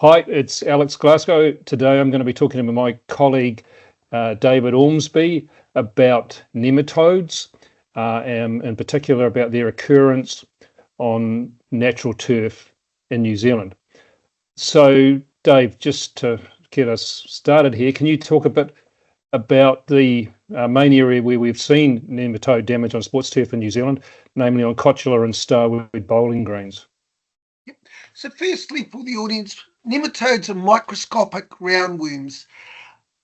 Hi, it's Alex Glasgow. Today I'm going to be talking to my colleague David Ormsby about nematodes, and in particular about their occurrence on natural turf in New Zealand. So, Dave, just to get us started here, can you talk a bit about the main area where we've seen nematode damage on sports turf in New Zealand, namely on Cotula and Starwood bowling greens? Yep. So firstly, for the audience, nematodes are microscopic roundworms,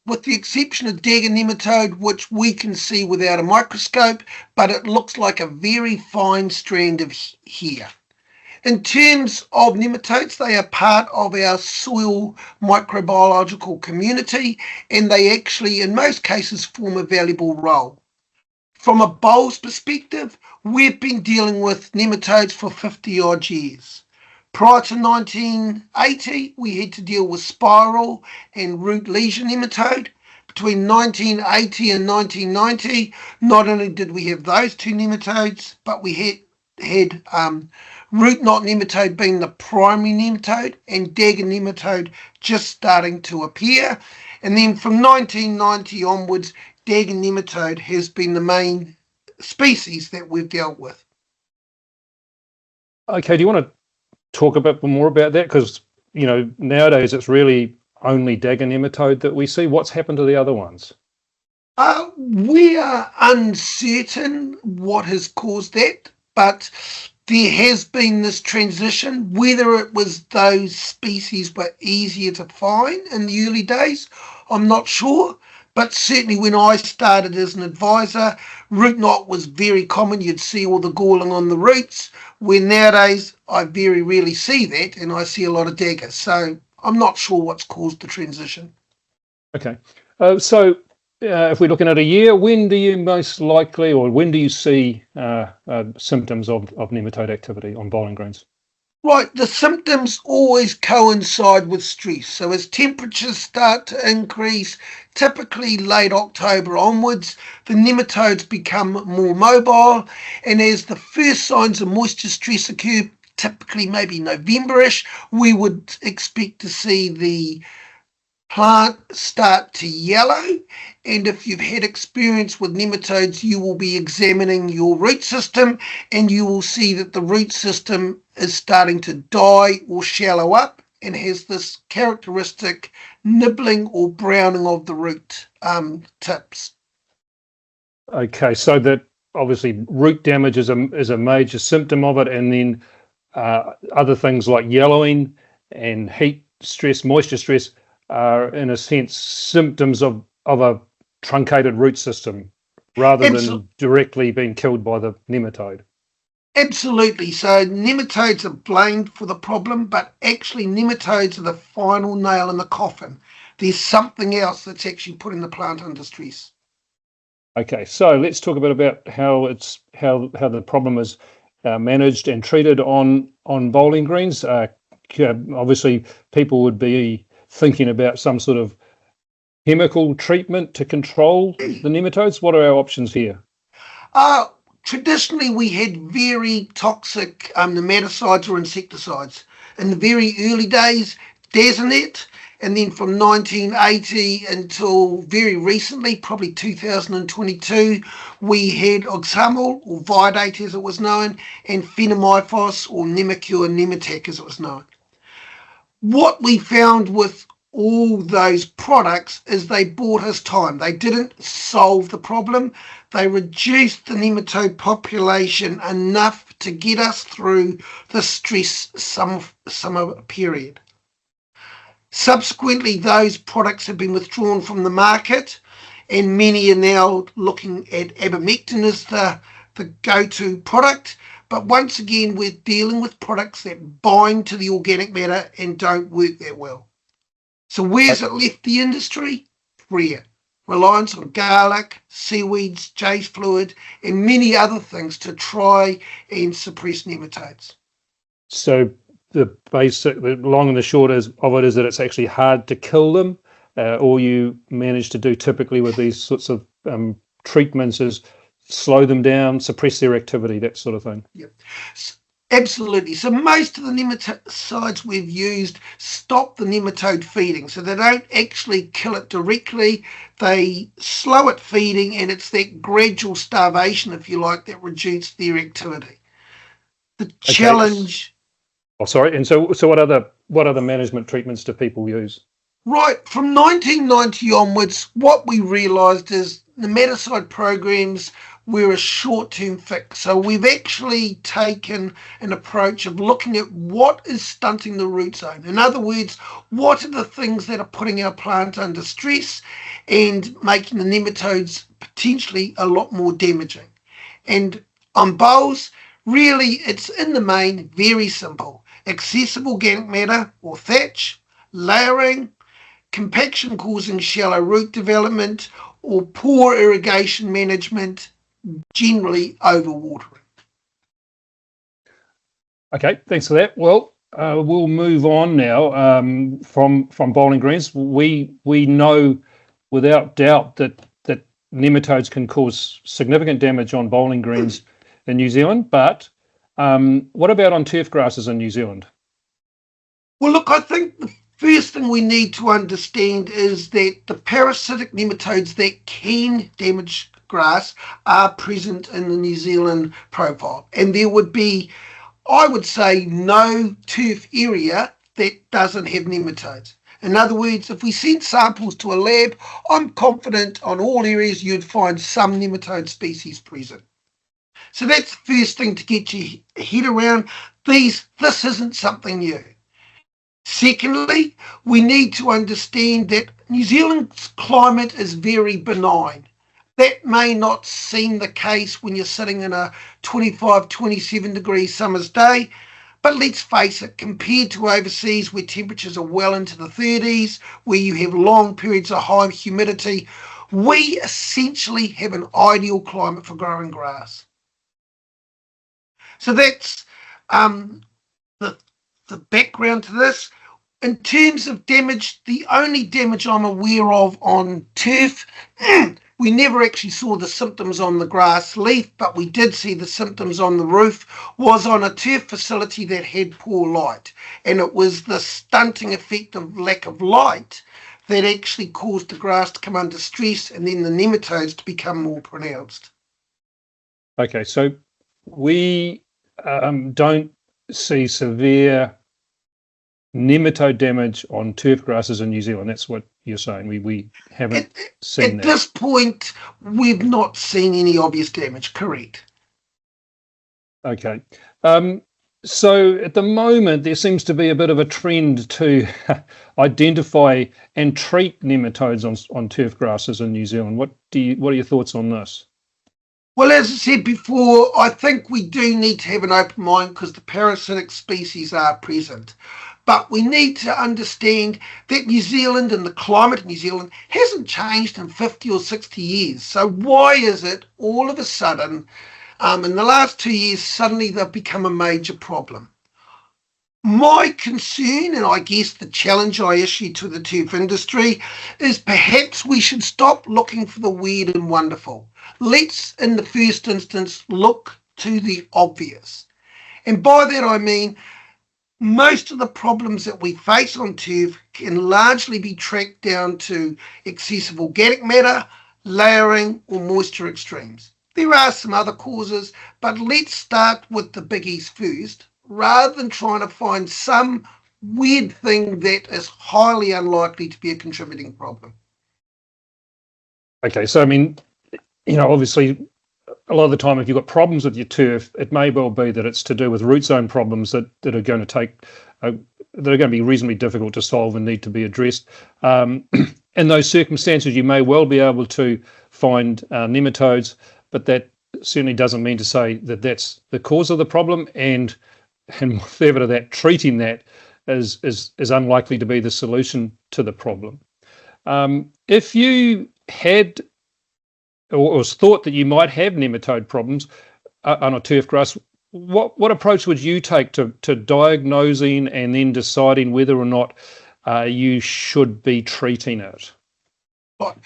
with the exception of dagger nematode, which we can see without a microscope, but it looks like a very fine strand of hair. In terms of nematodes, they are part of our soil microbiological community, and they actually, in most cases, form a valuable role. From a bowl's perspective, we've been dealing with nematodes for 50 odd years. Prior to 1980, we had to deal with spiral and root lesion nematode. Between 1980 and 1990, not only did we have those two nematodes, but we had root knot nematode being the primary nematode and dagger nematode just starting to appear. And then from 1990 onwards, dagger nematode has been the main species that we've dealt with. Okay, do you want to talk a bit more about that? Because, nowadays it's really only dagger nematode that we see. What's happened to the other ones? We are uncertain what has caused that, but there has been this transition. Whether it was those species were easier to find in the early days, I'm not sure. But certainly when I started as an advisor, root knot was very common. You'd see all the galling on the roots, where nowadays I very rarely see that, and I see a lot of daggers. So I'm not sure what's caused the transition. Okay. So if we're looking at a year, when do you most likely, or when do you see symptoms of nematode activity on bowling greens? Right, the symptoms always coincide with stress. So as temperatures start to increase, typically late October onwards, the nematodes become more mobile. And as the first signs of moisture stress occur, typically maybe November-ish, we would expect to see the plant start to yellow. And if you've had experience with nematodes, you will be examining your root system and you will see that the root system is starting to die or shallow up and has this characteristic nibbling or browning of the root tips. Okay, so that obviously root damage is a major symptom of it, and then other things like yellowing and heat stress, moisture stress are in a sense symptoms of a truncated root system rather than directly being killed by the nematode. Absolutely. So nematodes are blamed for the problem, but actually nematodes are the final nail in the coffin. There's something else that's actually putting the plant under stress. Okay, so let's talk a bit about how the problem is managed and treated on bowling greens. Obviously, people would be thinking about some sort of chemical treatment to control the nematodes. What are our options here? Traditionally, we had very toxic nematicides or insecticides. In the very early days, Dazinet, and then from 1980 until very recently, probably 2022, we had Oxamol, or Vidate as it was known, and Phenomyphos, or Nemacure Nematac as it was known. What we found with all those products is they bought us time. They didn't solve the problem. They reduced the nematode population enough to get us through the stress summer period. Subsequently, those products have been withdrawn from the market, and many are now looking at abamectin as the go-to product. But once again, we're dealing with products that bind to the organic matter and don't work that well. So where's it left the industry? Rare. Reliance on garlic, seaweeds, Jay's fluid, and many other things to try and suppress nematodes. So the long and the short of it is that it's actually hard to kill them. All you manage to do typically with these sorts of treatments is slow them down, suppress their activity, that sort of thing. Yep. Absolutely. So most of the nematicides we've used stop the nematode feeding. So they don't actually kill it directly. They slow it feeding, and it's that gradual starvation, if you like, that reduces their activity. The Okay. challenge. Oh, sorry. And so what other management treatments do people use? Right, from 1990 onwards, what we realised is nematicide programs were a short-term fix. So we've actually taken an approach of looking at what is stunting the root zone. In other words, what are the things that are putting our plant under stress and making the nematodes potentially a lot more damaging. And on bowls, really, it's in the main very simple. Excessive organic matter or thatch, layering, compaction causing shallow root development, or poor irrigation management, generally overwatering. Okay, thanks for that. Well, we'll move on now from bowling greens. We know without doubt that nematodes can cause significant damage on bowling greens in New Zealand, but what about on turf grasses in New Zealand? Well, look, I think the first thing we need to understand is that the parasitic nematodes that can damage grass are present in the New Zealand profile. And there would be, I would say, no turf area that doesn't have nematodes. In other words, if we sent samples to a lab, I'm confident on all areas you'd find some nematode species present. So that's the first thing to get your head around. This isn't something new. Secondly, we need to understand that New Zealand's climate is very benign. That may not seem the case when you're sitting in a 25, 27 degree summer's day, but let's face it, compared to overseas where temperatures are well into the 30s, where you have long periods of high humidity, we essentially have an ideal climate for growing grass. So that's the, the background to this. In terms of damage, the only damage I'm aware of on turf, we never actually saw the symptoms on the grass leaf, but we did see the symptoms on the roof, was on a turf facility that had poor light. And it was the stunting effect of lack of light that actually caused the grass to come under stress and then the nematodes to become more pronounced. Okay, so we don't see severe nematode damage on turf grasses in New Zealand. That's what you're saying. We haven't seen At that. this point, we've not seen any obvious damage, correct? Okay. So at the moment, there seems to be a bit of a trend to identify and treat nematodes on turf grasses in New Zealand. What are your thoughts on this? Well, as I said before, I think we do need to have an open mind because the parasitic species are present. But we need to understand that New Zealand and the climate of New Zealand hasn't changed in 50 or 60 years. So why is it all of a sudden, in the last 2 years, suddenly they've become a major problem? My concern, and I guess the challenge I issue to the turf industry, is perhaps we should stop looking for the weird and wonderful. Let's, in the first instance, look to the obvious. And by that I mean most of the problems that we face on turf can largely be tracked down to excessive organic matter, layering, or moisture extremes. There are some other causes, but let's start with the biggies first, rather than trying to find some weird thing that is highly unlikely to be a contributing problem. Okay, so I mean, obviously, a lot of the time, if you've got problems with your turf, it may well be that it's to do with root zone problems that are going to take that are going to be reasonably difficult to solve and need to be addressed. In those circumstances, you may well be able to find nematodes, but that certainly doesn't mean to say that that's the cause of the problem. And further to that, treating that is unlikely to be the solution to the problem. If you had or was thought that you might have nematode problems on a turf grass, what approach would you take to diagnosing and then deciding whether or not you should be treating it? But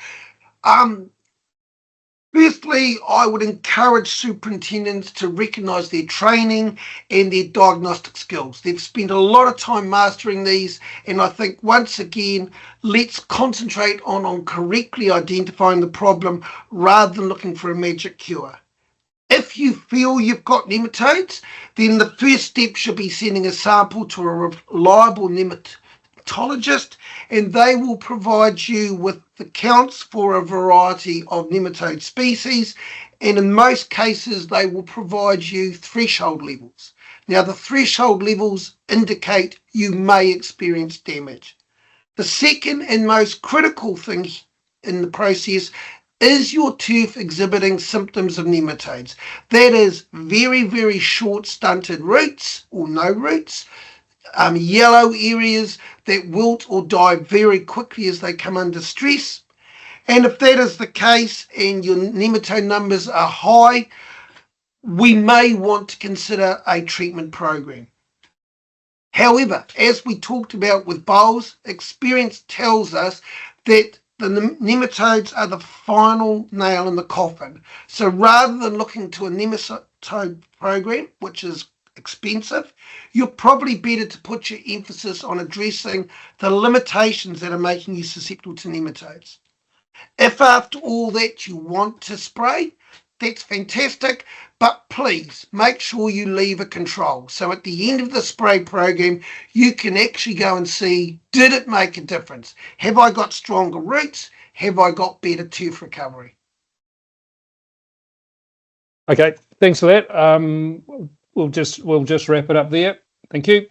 Firstly, I would encourage superintendents to recognise their training and their diagnostic skills. They've spent a lot of time mastering these, and I think once again, let's concentrate on correctly identifying the problem rather than looking for a magic cure. If you feel you've got nematodes, then the first step should be sending a sample to a reliable nematologist, and they will provide you with the counts for a variety of nematode species, and in most cases they will provide you threshold levels. Now, the threshold levels indicate you may experience damage. The second and most critical thing in the process is your turf exhibiting symptoms of nematodes. That is very, very short stunted roots or no roots, yellow areas that wilt or die very quickly as they come under stress. And if that is the case and your nematode numbers are high, we may want to consider a treatment program. However, as we talked about with bowls, experience tells us that the nematodes are the final nail in the coffin. So rather than looking to a nematode program, which is expensive, you're probably better to put your emphasis on addressing the limitations that are making you susceptible to nematodes. If after all that you want to spray, that's fantastic, but please make sure you leave a control. So at the end of the spray program, you can actually go and see, did it make a difference? Have I got stronger roots? Have I got better turf recovery? Okay, thanks for that. We'll just wrap it up there. Thank you.